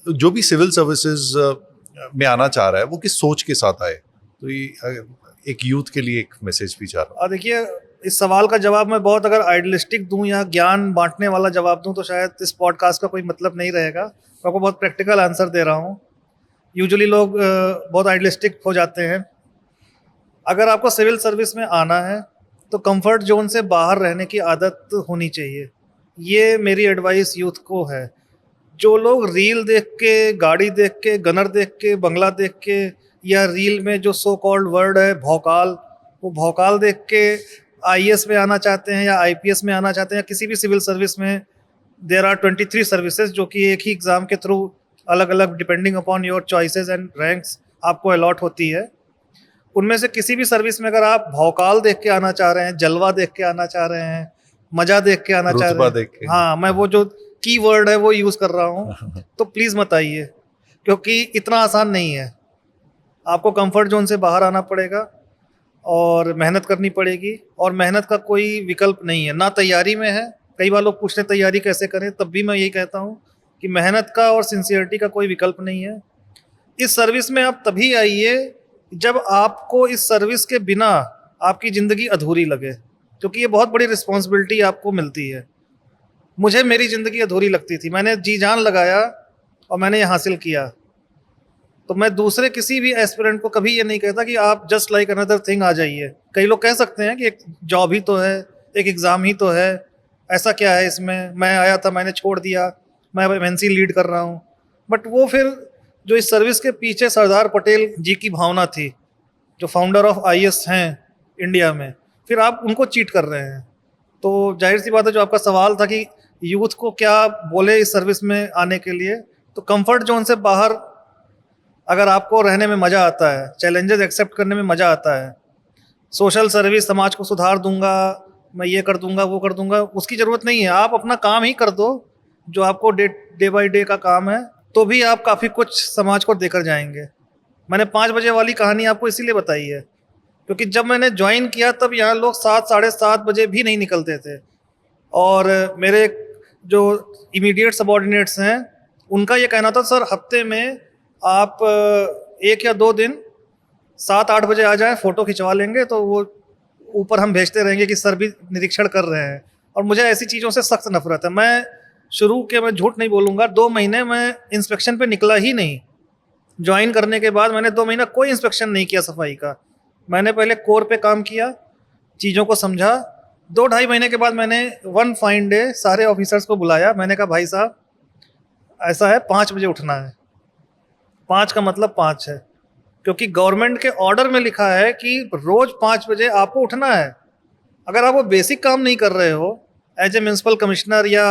जो भी civil services में आना चाह रहा है वो किस सोच के साथ आए, तो ये एक यूथ के लिए एक मैसेज भी चाह रहा हूँ। और देखिए, इस सवाल का जवाब मैं बहुत अगर आइडियलिस्टिक दूं या ज्ञान बांटने वाला जवाब दूं तो शायद इस पॉडकास्ट का कोई मतलब नहीं रहेगा। मैं आपको बहुत प्रैक्टिकल आंसर दे रहा हूं। यूजुअली लोग बहुत आइडियलिस्टिक हो जाते हैं। अगर आपको सिविल सर्विस में आना है तो कंफर्ट जोन से बाहर रहने की आदत होनी चाहिए। ये मेरी एडवाइस यूथ को है। जो लोग रील देख के, गाड़ी देख के, गनर देख के, बंगला देख के, या रील में जो सो कॉल्ड वर्ड है भौकाल, वो भौकाल देख के आईएएस में आना चाहते हैं या आईपीएस में आना चाहते हैं या किसी भी सिविल सर्विस में, देयर आर 23 सर्विसेज जो कि एक ही एग्ज़ाम के थ्रू अलग अलग depending upon your choices and ranks आपको अलॉट होती है। उनमें से किसी भी सर्विस में अगर आप भौकाल देख के आना चाह रहे हैं, जलवा देख के आना चाह रहे हैं, मजा देख के आना चाह रुतबा रहे देख के। हैं, हाँ मैं वो जो की वर्ड है वो यूज़ कर रहा हूँ, तो प्लीज़ मत आइए, क्योंकि इतना आसान नहीं है। आपको कंफर्ट जोन से बाहर आना पड़ेगा और मेहनत करनी पड़ेगी, और मेहनत का कोई विकल्प नहीं है, ना तैयारी में है। कई बार लोग पूछते हैं तैयारी कैसे करें, तब भी मैं यही कहता हूँ कि मेहनत का और सिंसियरिटी का कोई विकल्प नहीं है। इस सर्विस में आप तभी आइए जब आपको इस सर्विस के बिना आपकी ज़िंदगी अधूरी लगे, क्योंकि ये बहुत बड़ी रिस्पॉन्सिबिलिटी आपको मिलती है। मुझे मेरी ज़िंदगी अधूरी लगती थी, मैंने जी जान लगाया और मैंने ये हासिल किया। तो मैं दूसरे किसी भी एस्पिरेंट को कभी ये नहीं कहता कि आप जस्ट लाइक अनदर थिंग आ जाइए। कई लोग कह सकते हैं कि एक जॉब ही तो है, एक एग्ज़ाम ही तो है, ऐसा क्या है इसमें, मैं आया था मैंने छोड़ दिया, मैं एमएनसी लीड कर रहा हूँ। बट वो फिर जो इस सर्विस के पीछे सरदार पटेल जी की भावना थी, जो फाउंडर ऑफ आईएएस हैं इंडिया में, फिर आप उनको चीट कर रहे हैं। तो जाहिर सी बात है, जो आपका सवाल था कि यूथ को क्या बोले इस सर्विस में आने के लिए, तो कंफर्ट जोन से बाहर अगर आपको रहने में मज़ा आता है, चैलेंजेस एक्सेप्ट करने में मज़ा आता है, सोशल सर्विस, समाज को सुधार दूंगा, मैं ये कर दूंगा वो कर दूंगा, उसकी ज़रूरत नहीं है। आप अपना काम ही कर दो जो आपको डे बाई डे का काम है, तो भी आप काफ़ी कुछ समाज को देकर जाएंगे। मैंने 5 बजे वाली कहानी आपको इसीलिए बताई है क्योंकि जब मैंने ज्वाइन किया तब यहाँ लोग 7 साढ़े 7 बजे भी नहीं निकलते थे, और मेरे जो इमीडिएट सबॉर्डिनेट्स हैं उनका ये कहना था सर हफ्ते में आप 1 या 2 दिन 7-8 बजे आ जाएं, फ़ोटो खिंचवा लेंगे, तो वो ऊपर हम भेजते रहेंगे कि सर भी निरीक्षण कर रहे हैं। और मुझे ऐसी चीज़ों से सख्त नफरत है। मैं झूठ नहीं बोलूँगा, 2 महीने मैं इंस्पेक्शन पे निकला ही नहीं। ज्वाइन करने के बाद मैंने 2 महीना कोई इंस्पेक्शन नहीं किया सफाई का। मैंने पहले कोर पे काम किया, चीज़ों को समझा। 2-2.5 महीने के बाद मैंने वन फाइन डे सारे ऑफिसर्स को बुलाया। मैंने कहा भाई साहब ऐसा है, 5 बजे उठना है। 5 का मतलब 5 है, क्योंकि गवर्नमेंट के ऑर्डर में लिखा है कि रोज 5 बजे आपको उठना है। अगर आप वो बेसिक काम नहीं कर रहे हो एज ए म्यूनसिपल कमिश्नर या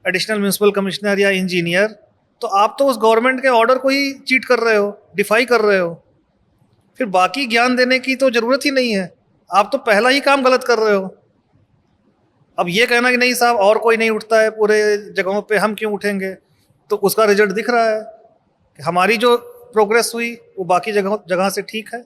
एडिशनल म्यूनसिपल कमिश्नर या इंजीनियर, तो आप तो उस गवर्नमेंट के ऑर्डर को ही चीट कर रहे हो, डिफाई कर रहे हो। फिर बाकी ज्ञान देने की तो ज़रूरत ही नहीं है, आप तो पहला ही काम गलत कर रहे हो। अब ये कहना कि नहीं साहब और कोई नहीं उठता है पूरे जगहों पे, हम क्यों उठेंगे, तो उसका रिजल्ट दिख रहा है कि हमारी जो प्रोग्रेस हुई वो बाकी जगह से ठीक है।